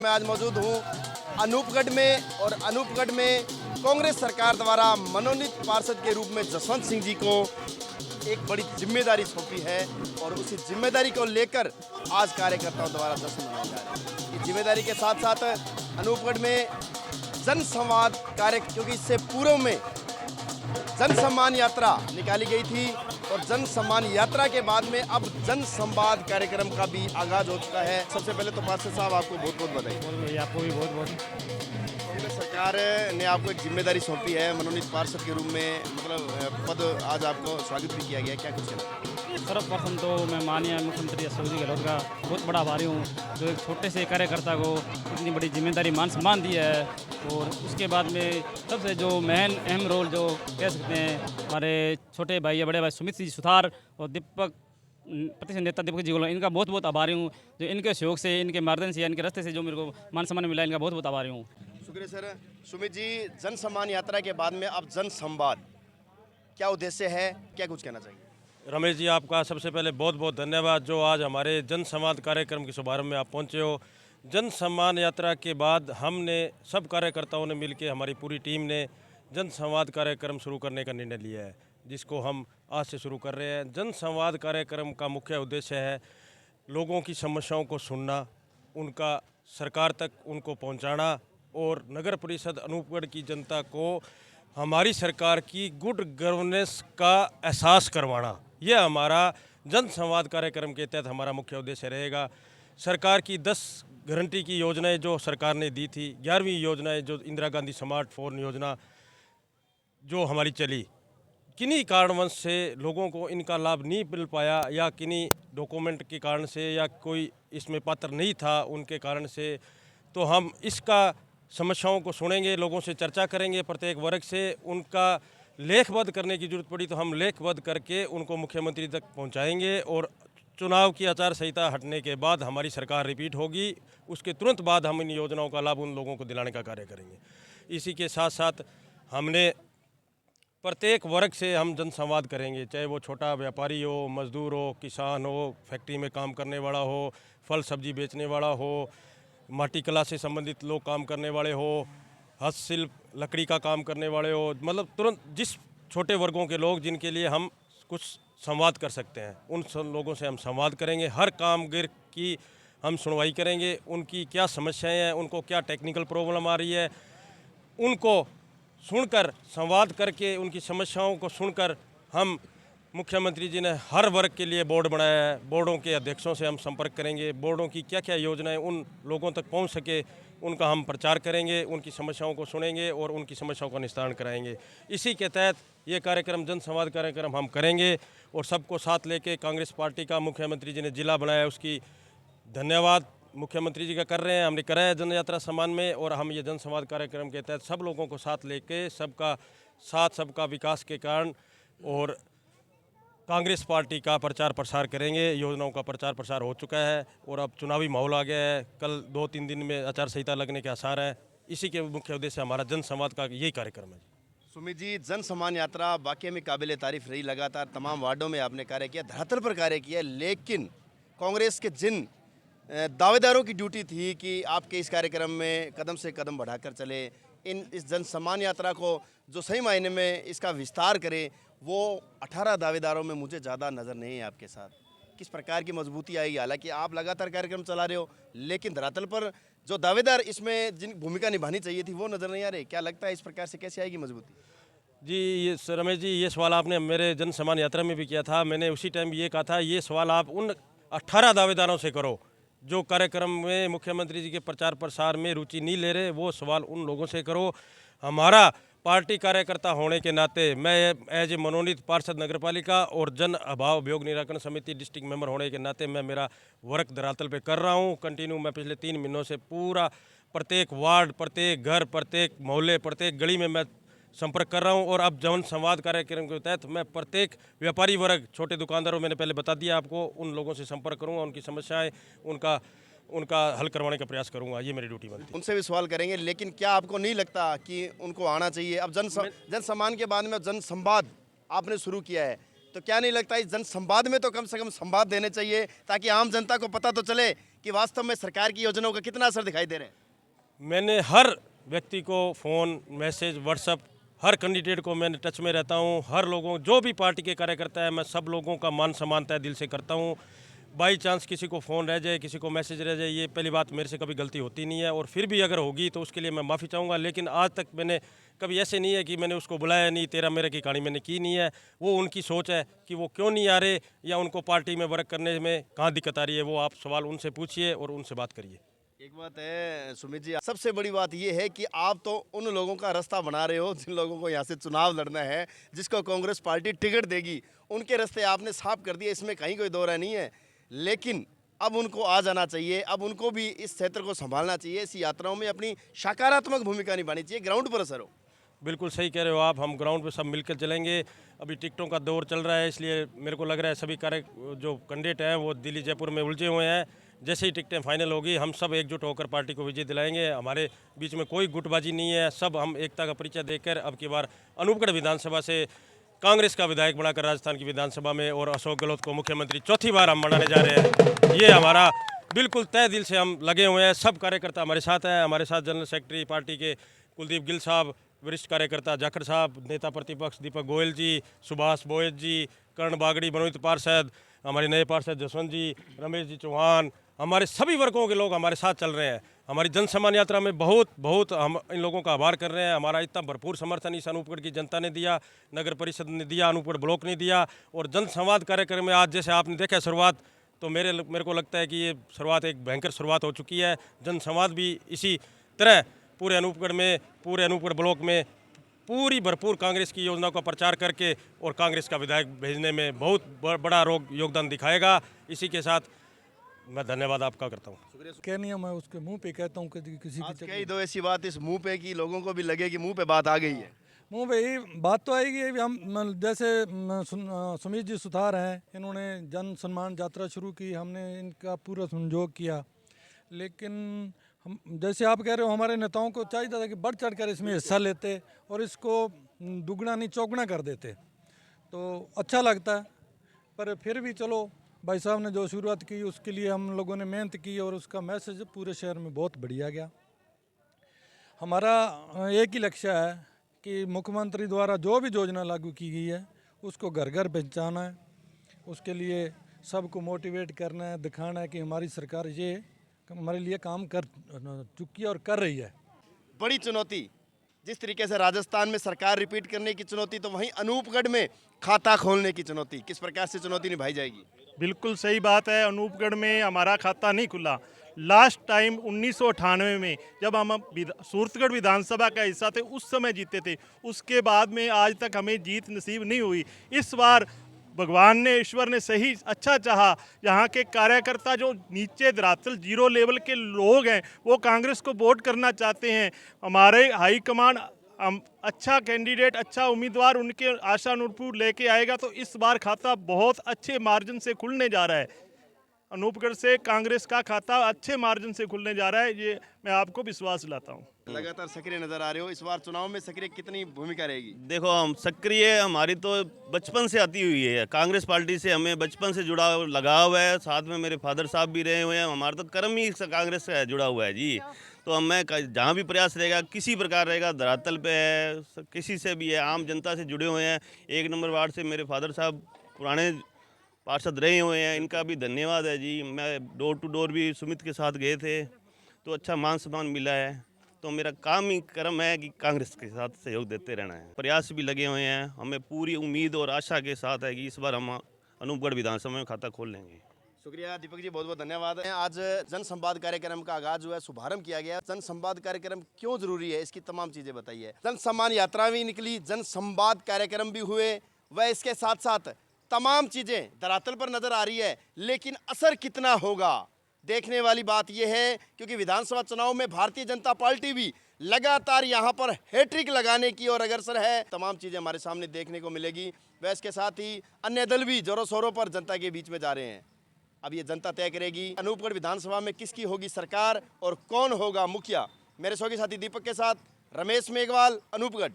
मैं आज मौजूद हूँ अनूपगढ़ में और अनूपगढ़ में कांग्रेस सरकार द्वारा मनोनीत पार्षद के रूप में जसवंत सिंह जी को एक बड़ी जिम्मेदारी सौंपी है और उसी जिम्मेदारी को लेकर आज कार्यकर्ताओं द्वारा जश्न मनाया जा रहा है। इस जिम्मेदारी के साथ साथ अनूपगढ़ में जन संवाद कार्य, क्योंकि इससे पूर्व में जन सम्मान यात्रा निकाली गई थी और जन सम्मान यात्रा के बाद में अब जन संवाद कार्यक्रम का भी आगाज हो चुका है। सबसे पहले तो पार्षद साहब आपको बहुत बहुत बधाई। आपको भी बहुत बहुत। कांग्रेस सरकार ने आपको एक जिम्मेदारी सौंपी है मनोनीत पार्षद के रूप में, मतलब पद आज आपको स्वागत भी किया गया, क्या कुछ कहना? सर्वप्रथम तो मैं माननीय मुख्यमंत्री अशोक जी गहलोत का बहुत बड़ा आभारी हूँ, जो एक छोटे से कार्यकर्ता को इतनी बड़ी जिम्मेदारी मान सम्मान दी है। और उसके बाद में सबसे जो मेन अहम रोल जो कह सकते हैं हमारे छोटे भाई या बड़े भाई सुमित सिंह सुथार और दीपक प्रतिष्ठित नेता दीपक जी को, इनका बहुत बहुत आभारी हूँ, जो इनके सहयोग से, इनके मार्गदर्शन से, इनके रास्ते से जो मेरे को मान सम्मान मिला, इनका बहुत बहुत आभारी हूँ। शुक्रिया सर। सुमित जी, जन सम्मान यात्रा के बाद में अब जन संवाद क्या उद्देश्य है, क्या कुछ कहना चाहिए? रमेश जी, आपका सबसे पहले बहुत बहुत धन्यवाद, जो आज हमारे जन संवाद कार्यक्रम के शुभारंभ में आप पहुंचे हो। जन सम्मान यात्रा के बाद हमने सब कार्यकर्ताओं ने मिलकर, हमारी पूरी टीम ने जन संवाद कार्यक्रम शुरू करने का निर्णय लिया है, जिसको हम आज से शुरू कर रहे हैं। जन संवाद कार्यक्रम का मुख्य उद्देश्य है लोगों की समस्याओं को सुनना, उनका सरकार तक उनको पहुंचाना और नगर परिषद अनूपगढ़ की जनता को हमारी सरकार की गुड गवर्नेंस का एहसास करवाना। यह हमारा जन संवाद कार्यक्रम के तहत हमारा मुख्य उद्देश्य रहेगा। सरकार की 10 गारंटी की योजनाएं जो सरकार ने दी थी, 11वीं योजनाएं जो इंदिरा गांधी स्मार्टफोन योजना जो हमारी चली, किन्हीं कारणवश से लोगों को इनका लाभ नहीं मिल पाया, या किन्हीं डॉक्यूमेंट के कारण से, या कोई इसमें पात्र नहीं था उनके कारण से, तो हम इसका समस्याओं को सुनेंगे, लोगों से चर्चा करेंगे, प्रत्येक वर्ग से उनका लेखबद्ध करने की जरूरत पड़ी तो हम लेखबद्ध करके उनको मुख्यमंत्री तक पहुंचाएंगे। और चुनाव की आचार संहिता हटने के बाद हमारी सरकार रिपीट होगी, उसके तुरंत बाद हम इन योजनाओं का लाभ उन लोगों को दिलाने का कार्य करेंगे। इसी के साथ साथ हमने प्रत्येक वर्ग से हम जन संवाद करेंगे, चाहे वो छोटा व्यापारी हो, मजदूर हो, किसान हो, फैक्ट्री में काम करने वाला हो, फल सब्जी बेचने वाला हो, माटी कला से संबंधित लोग काम करने वाले हो, हस्तशिल्प लकड़ी का काम करने वाले हो, मतलब तुरंत जिस छोटे वर्गों के लोग जिनके लिए हम कुछ संवाद कर सकते हैं, उन सब लोगों से हम संवाद करेंगे। हर कामगार की हम सुनवाई करेंगे, उनकी क्या समस्याएं हैं, उनको क्या टेक्निकल प्रॉब्लम आ रही है, उनको सुनकर, संवाद करके, उनकी समस्याओं को सुनकर हम, मुख्यमंत्री जी ने हर वर्ग के लिए बोर्ड बनाया है, बोर्डों के अध्यक्षों से हम संपर्क करेंगे, बोर्डों की क्या क्या योजनाएं उन लोगों तक पहुंच सके उनका हम प्रचार करेंगे, उनकी समस्याओं को सुनेंगे और उनकी समस्याओं का निस्तारण कराएंगे। इसी के तहत ये कार्यक्रम जन संवाद कार्यक्रम हम करेंगे और सबको साथ लेके कांग्रेस पार्टी का मुख्यमंत्री जी ने जिला बनाया, उसकी धन्यवाद मुख्यमंत्री जी का कर रहे हैं, हमने करा है जन यात्रा सम्मान में। और हम ये जन संवाद कार्यक्रम के तहत सब लोगों को साथ लेके, सबका साथ, सबका विकास के कारण और कांग्रेस पार्टी का प्रचार प्रसार करेंगे। योजनाओं का प्रचार प्रसार हो चुका है और अब चुनावी माहौल आ गया है, कल 2-3 दिन में आचार संहिता लगने के आसार हैं। इसी के मुख्य उद्देश्य हमारा जन संवाद का यही कार्यक्रम है। सुमित जी, जन सम्मान यात्रा वाकई में काबिल तारीफ रही, लगातार तमाम वार्डों में आपने कार्य किया, धरातल पर कार्य किया, लेकिन कांग्रेस के जिन दावेदारों की ड्यूटी थी कि आपके इस कार्यक्रम में कदम से कदम बढ़ाकर चले, इस जन सम्मान यात्रा को जो सही मायने में इसका विस्तार करे, वो 18 दावेदारों में मुझे ज़्यादा नज़र नहीं है आपके साथ। किस प्रकार की मजबूती आएगी? हालांकि आप लगातार कार्यक्रम चला रहे हो, लेकिन धरातल पर जो दावेदार इसमें जिन भूमिका निभानी चाहिए थी वो नज़र नहीं आ रही। क्या लगता है इस प्रकार से कैसे आएगी मजबूती? जी, ये रमेश जी, ये सवाल आपने मेरे जन सम्मान यात्रा में भी किया था। मैंने उसी टाइम ये कहा था, ये सवाल आप उन 18 दावेदारों से करो जो कार्यक्रम में मुख्यमंत्री जी के प्रचार प्रसार में रुचि नहीं ले रहे, वो सवाल उन लोगों से करो। हमारा पार्टी कार्यकर्ता होने के नाते, मैं एज ए मनोनीत पार्षद नगरपालिका और जन अभाव अभियोग निराकरण समिति डिस्ट्रिक्ट मेंबर होने के नाते मैं मेरा वर्क धरातल पे कर रहा हूँ कंटिन्यू। मैं पिछले 3 महीनों से पूरा प्रत्येक वार्ड, प्रत्येक घर, प्रत्येक मोहल्ले, प्रत्येक गली में मैं संपर्क कर रहा हूँ। और अब जन संवाद कार्यक्रम के तहत मैं प्रत्येक व्यापारी वर्ग, छोटे दुकानदारों, मैंने पहले बता दिया आपको, उन लोगों से संपर्क करूँगा, उनकी समस्याएँ उनका हल करवाने का प्रयास करूंगा। ये मेरी ड्यूटी बनती है। उनसे भी सवाल करेंगे, लेकिन क्या आपको नहीं लगता कि उनको आना चाहिए? अब जन सम्मान के बाद में जन संवाद आपने शुरू किया है, तो क्या नहीं लगता इस जन संवाद में तो कम से कम संवाद देने चाहिए, ताकि आम जनता को पता तो चले कि वास्तव में सरकार की योजनाओं का कितना असर दिखाई दे रहा है? मैंने हर व्यक्ति को फ़ोन मैसेज व्हाट्सअप हर कैंडिडेट को मैंने टच में रहता हूँ। हर लोगों जो भी पार्टी के कार्यकर्ता है मैं सब लोगों का मान सम्मान तय दिल से करता हूँ। बाई चांस किसी को फ़ोन रह जाए, किसी को मैसेज रह जाए, ये पहली बात मेरे से कभी गलती होती नहीं है, और फिर भी अगर होगी तो उसके लिए मैं माफ़ी चाहूँगा। लेकिन आज तक मैंने कभी ऐसे नहीं है कि मैंने उसको बुलाया नहीं, तेरा मेरे की कहानी मैंने की नहीं है। वो उनकी सोच है कि वो क्यों नहीं आ रहे या उनको पार्टी में वर्क करने में कहाँ दिक्कत आ रही है, वो आप सवाल उनसे पूछिए और उनसे बात करिए। एक बात है सुमित जी, सबसे बड़ी बात यह है कि आप तो उन लोगों का रास्ता बना रहे हो जिन लोगों को यहाँ से चुनाव लड़ना है, जिसको कांग्रेस पार्टी टिकट देगी, उनके रास्ते आपने साफ कर दिए, इसमें कहीं कोई दो राय नहीं है। लेकिन अब उनको आ जाना चाहिए, अब उनको भी इस क्षेत्र को संभालना चाहिए, इस यात्राओं में अपनी सकारात्मक भूमिका निभानी चाहिए, ग्राउंड पर असर हो। बिल्कुल सही कह रहे हो आप, हम ग्राउंड पे सब मिलकर चलेंगे। अभी टिकटों का दौर चल रहा है, इसलिए मेरे को लग रहा है सभी कार्य जो कैंडिडेट हैं वो दिल्ली जयपुर में उलझे हुए हैं। जैसे ही टिकटें फाइनल होगी हम सब एकजुट होकर पार्टी को विजय दिलाएंगे। हमारे बीच में कोई गुटबाजी नहीं है, सब हम एकता का परिचय देकर अब की बार अनूपगढ़ विधानसभा से कांग्रेस का विधायक बनाकर राजस्थान की विधानसभा में और अशोक गहलोत को मुख्यमंत्री चौथी बार हम बनाने जा रहे हैं। ये हमारा बिल्कुल तय दिल से हम लगे हुए हैं। सब कार्यकर्ता हमारे साथ हैं। हमारे साथ जनरल सेक्रेटरी पार्टी के कुलदीप गिल साहब, वरिष्ठ कार्यकर्ता जाखड़ साहब, नेता प्रतिपक्ष दीपक गोयल जी, सुभाष बोयत जी, कर्ण बागड़ी, मनोनीत पार्षद, हमारे नए पार्षद जसवंत जी, रमेश जी चौहान, हमारे सभी वर्गों के लोग हमारे साथ चल रहे हैं। हमारी जन सम्मान यात्रा में बहुत हम इन लोगों का आभार कर रहे हैं। हमारा इतना भरपूर समर्थन इस अनूपगढ़ की जनता ने दिया, नगर परिषद ने दिया, अनूपगढ़ ब्लॉक ने दिया, और जन संवाद कार्यक्रम में आज जैसे आपने देखा शुरुआत, तो मेरे को लगता है कि ये शुरुआत एक भयंकर शुरुआत हो चुकी है। जन संवाद भी इसी तरह पूरे अनूपगढ़ में, पूरे अनूपगढ़ ब्लॉक में पूरी भरपूर कांग्रेस की योजनाओं का प्रचार करके और कांग्रेस का विधायक भेजने में बहुत बड़ा योगदान दिखाएगा। इसी के साथ मैं धन्यवाद आपका करता हूँ। क्या नहीं है, मैं उसके मुंह पे कहता हूँ कि किसी आज की कही दो ऐसी बात इस मुंह पे कि लोगों को भी लगे कि मुंह पे बात आ गई है। मुंह पे ही बात तो आएगी। अभी जैसे सुमित जी सुथार हैं, इन्होंने जन सम्मान यात्रा शुरू की, हमने इनका पूरा सहयोग किया। लेकिन हम जैसे आप कह रहे हो, हमारे नेताओं को चाहिए था कि बढ़ चढ़ कर इसमें हिस्सा लेते और इसको दुगना नहीं चौगुना कर देते, तो अच्छा लगता है। पर फिर भी चलो, भाई साहब ने जो शुरुआत की उसके लिए हम लोगों ने मेहनत की और उसका मैसेज पूरे शहर में बहुत बढ़िया गया। हमारा एक ही लक्ष्य है कि मुख्यमंत्री द्वारा जो भी योजना लागू की गई है उसको घर घर पहुँचाना है। उसके लिए सबको मोटिवेट करना है, दिखाना है कि हमारी सरकार ये हमारे लिए काम कर चुकी है और कर रही है। बड़ी चुनौती, जिस तरीके से राजस्थान में सरकार रिपीट करने की चुनौती, तो वहीं अनूपगढ़ में खाता खोलने की चुनौती, किस प्रकार से चुनौती निभाई जाएगी? बिल्कुल सही बात है। अनूपगढ़ में हमारा खाता नहीं खुला। लास्ट टाइम 1998 में जब हम सूरतगढ़ विधानसभा का हिस्सा थे उस समय जीते थे, उसके बाद में आज तक हमें जीत नसीब नहीं हुई। इस बार भगवान ने, ईश्वर ने सही अच्छा चाहा, यहाँ के कार्यकर्ता जो नीचे धरातल जीरो लेवल के लोग हैं वो कांग्रेस को वोट करना चाहते हैं। हमारे हाईकमान अच्छा कैंडिडेट, अच्छा उम्मीदवार उनके आशानुरूप लेके आएगा, तो इस बार खाता बहुत अच्छे मार्जिन से खुलने जा रहा है। अनूपगढ़ से कांग्रेस का खाता अच्छे मार्जिन से खुलने जा रहा है, ये मैं आपको विश्वास दिलाता हूँ। लगातार सक्रिय नजर आ रहे हो, इस बार चुनाव में सक्रिय कितनी भूमिका रहेगी? देखो, हम सक्रिय, हमारी तो बचपन से आती हुई है कांग्रेस पार्टी से, हमें बचपन से जुड़ा लगाव है। साथ में मेरे फादर साहब भी रहे हुए हैं, हमारा तो कर्म ही कांग्रेस से जुड़ा हुआ है जी। तो मैं जहाँ भी प्रयास रहेगा, किसी प्रकार रहेगा, धरातल पे है, किसी से भी है, आम जनता से जुड़े हुए हैं। 1 नंबर वार्ड से मेरे फादर साहब पुराने पार्षद रहे हुए हैं, इनका भी धन्यवाद है जी। मैं डोर टू डोर भी सुमित के साथ गए थे, तो अच्छा मान सम्मान मिला है। तो मेरा काम ही कर्म है कि कांग्रेस के साथ सहयोग देते रहना है। प्रयास भी लगे हुए हैं, हमें पूरी उम्मीद और आशा के साथ है कि इस बार हम अनूपगढ़ विधानसभा में खाता खोल लेंगे। शुक्रिया दीपक जी, बहुत बहुत धन्यवाद। आज जन संवाद कार्यक्रम का आगाज हुआ है, शुभारंभ किया गया। जन संवाद कार्यक्रम क्यों जरूरी है, इसकी तमाम चीजें बताइए। जन सम्मान यात्रा भी निकली, जन संवाद कार्यक्रम भी हुए, व इसके साथ साथ तमाम चीजें धरातल पर नजर आ रही है। लेकिन असर कितना होगा, देखने वाली बात यह है, क्योंकि विधानसभा चुनाव में भारतीय जनता पार्टी भी लगातार यहाँ पर हैट्रिक लगाने की ओर अग्रसर है। तमाम चीजें हमारे सामने देखने को मिलेगी। वह इसके साथ ही अन्य दल भी जोरों शोरों पर जनता के बीच में जा रहे हैं। अब ये जनता तय करेगी अनूपगढ़ विधानसभा में किसकी होगी सरकार और कौन होगा मुखिया। मेरे सहयोगी साथी दीपक के साथ रमेश मेघवाल, अनूपगढ़।